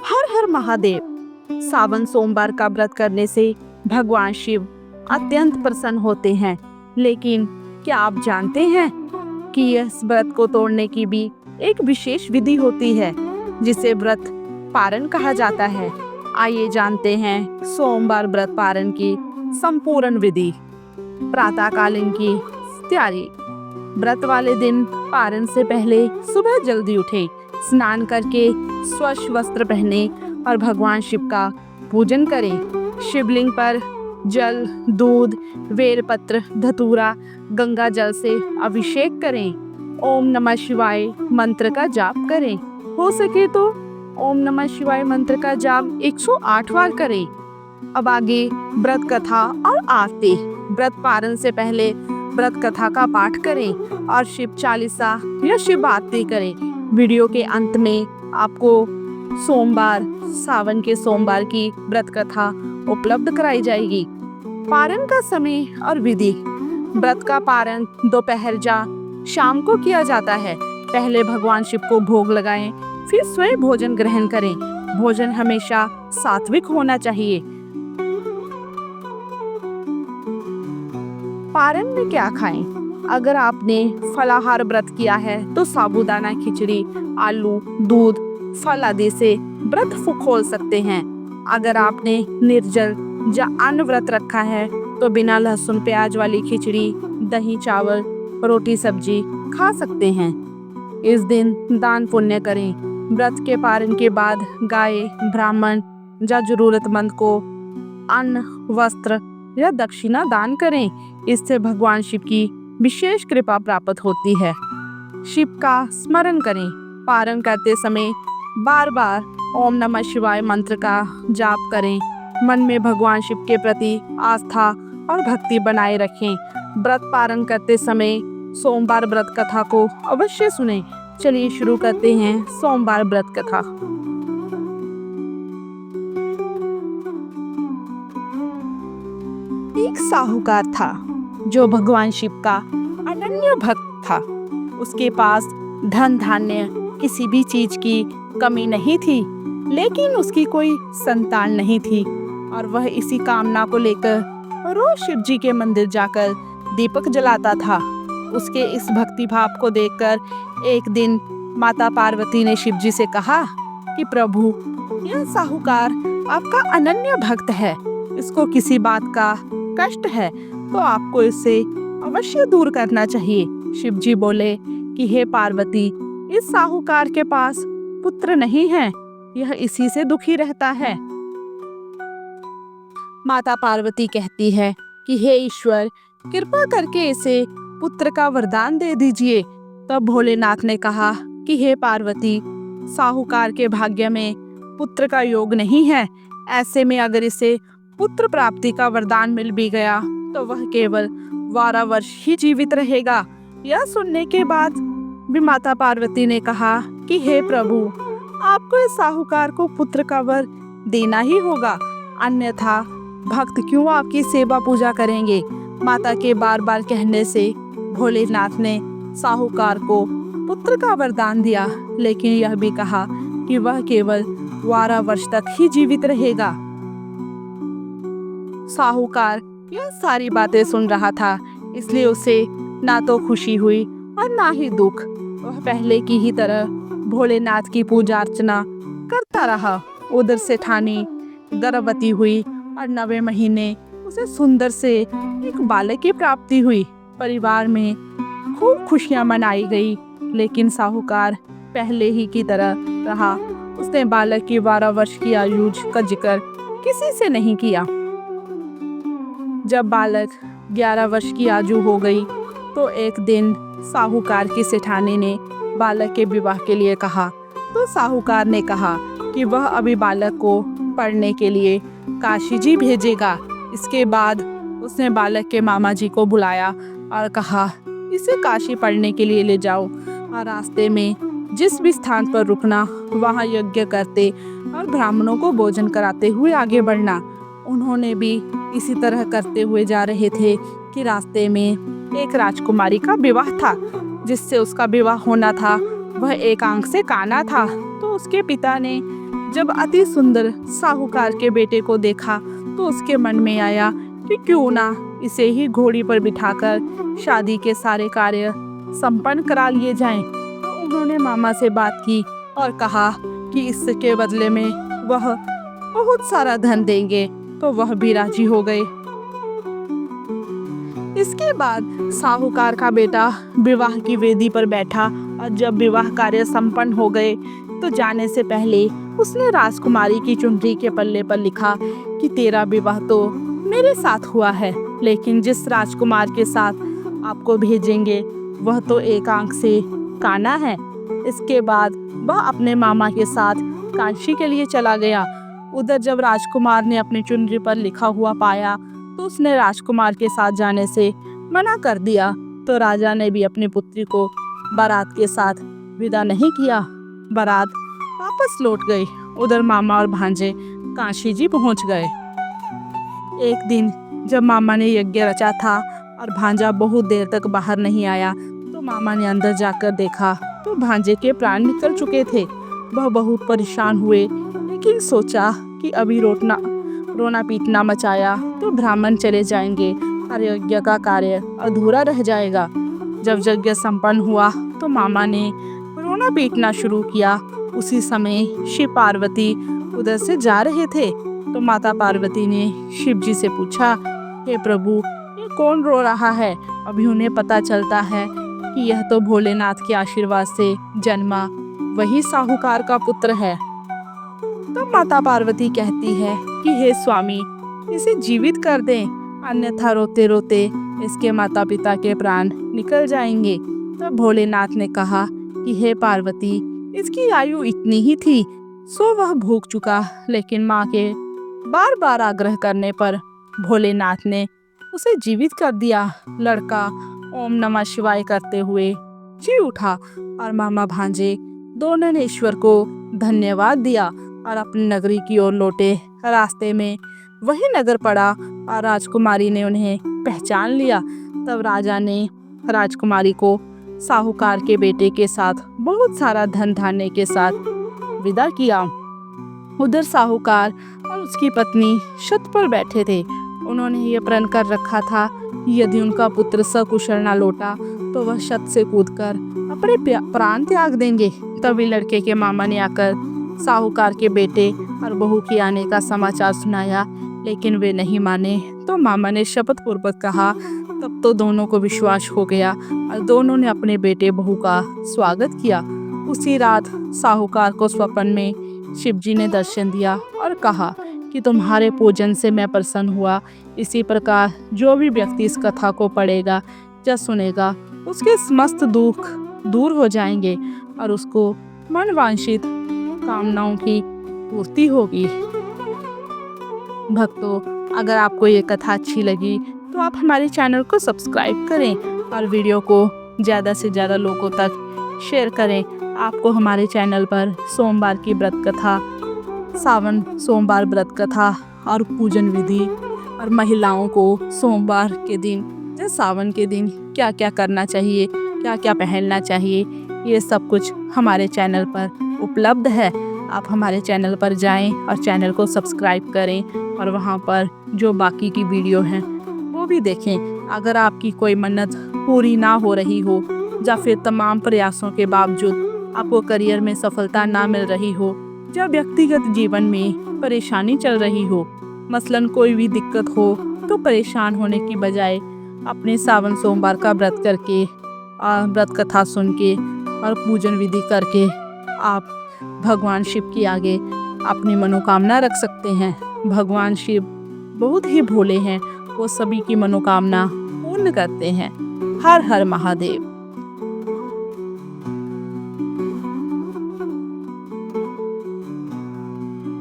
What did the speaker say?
हर हर महादेव। सावन सोमवार का व्रत करने से भगवान शिव अत्यंत प्रसन्न होते हैं। लेकिन क्या आप जानते हैं कि इस व्रत को तोड़ने की भी एक विशेष विधि होती है जिसे व्रत पारण कहा जाता है। आइए जानते हैं सोमवार व्रत पारण की संपूर्ण विधि। प्रातःकालीन की तैयारी। व्रत वाले दिन पारण से पहले सुबह जल्दी उठे, स्नान करके स्वच्छ वस्त्र पहने और भगवान शिव का पूजन करें। शिवलिंग पर जल, दूध, बेलपत्र, धतूरा, गंगा जल से अभिषेक करें। ओम नमः शिवाय मंत्र का जाप करें। हो सके तो ओम नमः शिवाय मंत्र का जाप 108 बार करें। अब आगे व्रत कथा और आरती। व्रत पारण से पहले व्रत कथा का पाठ करें और शिव चालीसा या शिव आरती करें। वीडियो के अंत में आपको सावन के सोमवार की व्रत कथा उपलब्ध कराई जाएगी। पारण का समय और विधि। व्रत का पारण दोपहर या शाम को किया जाता है। पहले भगवान शिव को भोग लगाएं, फिर स्वयं भोजन ग्रहण करें। भोजन हमेशा सात्विक होना चाहिए। पारण में क्या खाएं? अगर आपने फलाहार व्रत किया है तो साबूदाना खिचड़ी, आलू, दूध, फल आदि से व्रत खोल सकते हैं। अगर आपने निर्जल या अन्न व्रत रखा है तो बिना लहसुन प्याज वाली खिचड़ी, दही, चावल, रोटी, सब्जी खा सकते हैं। इस दिन दान पुण्य करें। व्रत के पारण के बाद गाय, ब्राह्मण या जरूरतमंद को अन्न, वस्त्र या दक्षिणा दान करें। इससे भगवान शिव की विशेष कृपा प्राप्त होती है। शिव का स्मरण करें। पारण करते समय बार बार ओम नमः शिवाय मंत्र का जाप करें। मन में भगवान शिव के प्रति आस्था और भक्ति बनाए रखें। व्रत पारण करते समय सोमवार व्रत कथा को अवश्य सुनें। चलिए शुरू करते हैं सोमवार व्रत कथा। एक साहूकार था जो भगवान शिव का अनन्य भक्त था। उसके पास धन धान्य किसी भी चीज की कमी नहीं थी, लेकिन उसकी कोई संतान नहीं थी और वह इसी कामना को लेकर रोज शिव जी के मंदिर जाकर दीपक जलाता था। उसके इस भक्ति भाव को देखकर एक दिन माता पार्वती ने शिव जी से कहा कि प्रभु, यह साहूकार आपका अनन्य भक्त है, इसको किसी बात का कष्ट है तो आपको इससे अवश्य दूर करना चाहिए। शिव जी बोले कि हे पार्वती, इस साहूकार के पास पुत्र नहीं है, यह इसी से दुखी रहता है। माता पार्वती कहती है कि हे ईश्वर, कृपा करके इसे पुत्र का वरदान दे दीजिए। तब भोलेनाथ ने कहा कि हे पार्वती, साहूकार के भाग्य में पुत्र का योग नहीं है। ऐसे में अगर इसे पुत्र प्राप्ति का वरदान मिल भी गया तो वह केवल 12 वर्ष ही जीवित रहेगा। यह सुनने के बाद भी माता पार्वती ने कहा कि हे प्रभु, आपको इस साहूकार को पुत्र का वर देना ही होगा, अन्यथा भक्त क्यों आपकी सेवा पूजा करेंगे। माता के बार बार कहने से भोलेनाथ ने साहूकार को पुत्र का वरदान दिया, लेकिन यह भी कहा कि वह केवल 12 वर्ष तक ही जीवित रहेगा। साहूकार यह सारी बातें सुन रहा था, इसलिए उसे ना तो खुशी हुई और ना ही दुख। वह पहले की ही तरह भोलेनाथ की पूजा अर्चना करता रहा। उधर से ठानी गर्भवती हुई और 9वें महीने उसे सुंदर से एक बालक की प्राप्ति हुई। परिवार में खूब खुशियां मनाई गई, लेकिन साहूकार पहले ही की तरह रहा। उसने बालक की 12 वर्ष की आयु का जिक्र किसी से नहीं किया। जब बालक 11 वर्ष की आयु हो गई तो एक दिन साहूकार की सेठानी ने बालक के विवाह के लिए कहा। तो साहूकार ने कहा कि वह अभी बालक को पढ़ने के लिए काशी जी भेजेगा। इसके बाद उसने बालक के मामा जी को बुलाया और कहा, इसे काशी पढ़ने के लिए ले जाओ और रास्ते में जिस भी स्थान पर रुकना वहाँ यज्ञ करते और ब्राह्मणों को भोजन कराते हुए आगे बढ़ना। उन्होंने भी इसी तरह करते हुए जा रहे थे कि रास्ते में एक राजकुमारी का विवाह था। जिससे उसका विवाह होना था वह एक आंख से काना था। तो उसके पिता ने जब अति सुंदर साहूकार के बेटे को देखा तो उसके मन में आया कि क्यों ना इसे ही घोड़ी पर बिठाकर शादी के सारे कार्य संपन्न करा लिए जाएं। तो उन्होंने मामा से बात की और कहा कि इसके बदले में वह बहुत सारा धन देंगे, तो वह भी राजी हो गए। इसके बाद साहूकार का बेटा विवाह की वेदी पर बैठा और जब विवाह कार्य संपन्न हो गए तो जाने से पहले उसने राजकुमारी की चुनरी के पल्ले पर लिखा कि तेरा विवाह तो मेरे साथ हुआ है, लेकिन जिस राजकुमार के साथ आपको भेजेंगे वह तो एक आंख से काना है। इसके बाद वह अपने मामा के साथ काशी के लिए चला गया। उधर जब राजकुमार ने अपनी चुनरी पर लिखा हुआ पाया तो उसने राजकुमार के साथ जाने से मना कर दिया। तो राजा ने भी अपनी पुत्री को बारात के साथ विदा नहीं किया। बारात वापस लौट गई। उधर मामा और भांजे काशी जी पहुंच गए। एक दिन जब मामा ने यज्ञ रचा था और भांजा बहुत देर तक बाहर नहीं आया तो मामा ने अंदर जाकर देखा तो भांजे के प्राण निकल चुके थे। वह बहुत परेशान हुए, लेकिन सोचा कि अभी रोना पीटना मचाया तो ब्राह्मण चले जाएंगे और यज्ञ का कार्य अधूरा रह जाएगा। जब यज्ञ संपन्न हुआ तो मामा ने रोना पीटना शुरू किया। उसी समय शिव पार्वती उधर से जा रहे थे तो माता पार्वती ने शिव जी से पूछा, हे प्रभु, ये कौन रो रहा है? अभी उन्हें पता चलता है कि यह तो भोलेनाथ के आशीर्वाद से जन्मा वही साहूकार का पुत्र है। तो माता पार्वती कहती है कि हे स्वामी, इसे जीवित कर दें, अन्यथा रोते रोते इसके माता पिता के प्राण निकल जाएंगे। तब भोलेनाथ ने कहा कि हे पार्वती, इसकी आयु इतनी ही थी, सो वह भूख चुका, लेकिन माँ के बार बार आग्रह करने पर भोलेनाथ ने उसे जीवित कर दिया। लड़का ओम नमः शिवाय करते हुए जी उठा और मामा भांजे दोनों ने ईश्वर को धन्यवाद दिया और अपनी नगरी की ओर लौटे। रास्ते में वही नगर पड़ा और राजकुमारी ने उन्हें पहचान लिया। तब राजा ने राजकुमारी को साहूकार के बेटे के साथ बहुत सारा धन धान्य के साथ विदा किया। उधर साहूकार और उसकी पत्नी छत पर बैठे थे। उन्होंने ये प्रण कर रखा था कि यदि उनका पुत्र सकुशल न लौटा तो वह छत से कूदकर अपने प्राण त्याग देंगे। तभी लड़के के मामा ने आकर साहूकार के बेटे और बहू के आने का समाचार सुनाया, लेकिन वे नहीं माने। तो मामा ने शपथ पूर्वक कहा। तब तो दोनों को विश्वास हो गया और दोनों ने अपने बेटे बहू का स्वागत किया। उसी रात साहूकार को स्वप्न में शिवजी ने दर्शन दिया और कहा कि तुम्हारे पूजन से मैं प्रसन्न हुआ। इसी प्रकार जो भी व्यक्ति इस कथा को पढ़ेगा या सुनेगा उसके समस्त दुख दूर हो जाएंगे और उसको मनवांछित कामनाओं की पूर्ति होगी। भक्तों, अगर आपको ये कथा अच्छी लगी तो आप हमारे चैनल को सब्सक्राइब करें और वीडियो को ज़्यादा से ज़्यादा लोगों तक शेयर करें। आपको हमारे चैनल पर सोमवार की व्रत कथा, सावन सोमवार व्रत कथा और पूजन विधि और महिलाओं को सोमवार के दिन या सावन के दिन क्या क्या करना चाहिए, क्या क्या पहनना चाहिए, ये सब कुछ हमारे चैनल पर उपलब्ध है। आप हमारे चैनल पर जाएं और चैनल को सब्सक्राइब करें और वहां पर जो बाकी की वीडियो हैं वो भी देखें। अगर आपकी कोई मन्नत पूरी ना हो रही हो या फिर तमाम प्रयासों के बावजूद आपको करियर में सफलता ना मिल रही हो या व्यक्तिगत जीवन में परेशानी चल रही हो, मसलन कोई भी दिक्कत हो, तो परेशान होने की बजाय अपने सावन सोमवार का व्रत करके और व्रत कथा सुन के और पूजन विधि करके आप भगवान शिव के आगे अपनी मनोकामना रख सकते हैं। भगवान शिव बहुत ही भोले हैं, वो सभी की मनोकामना पूर्ण करते हैं। हर हर महादेव।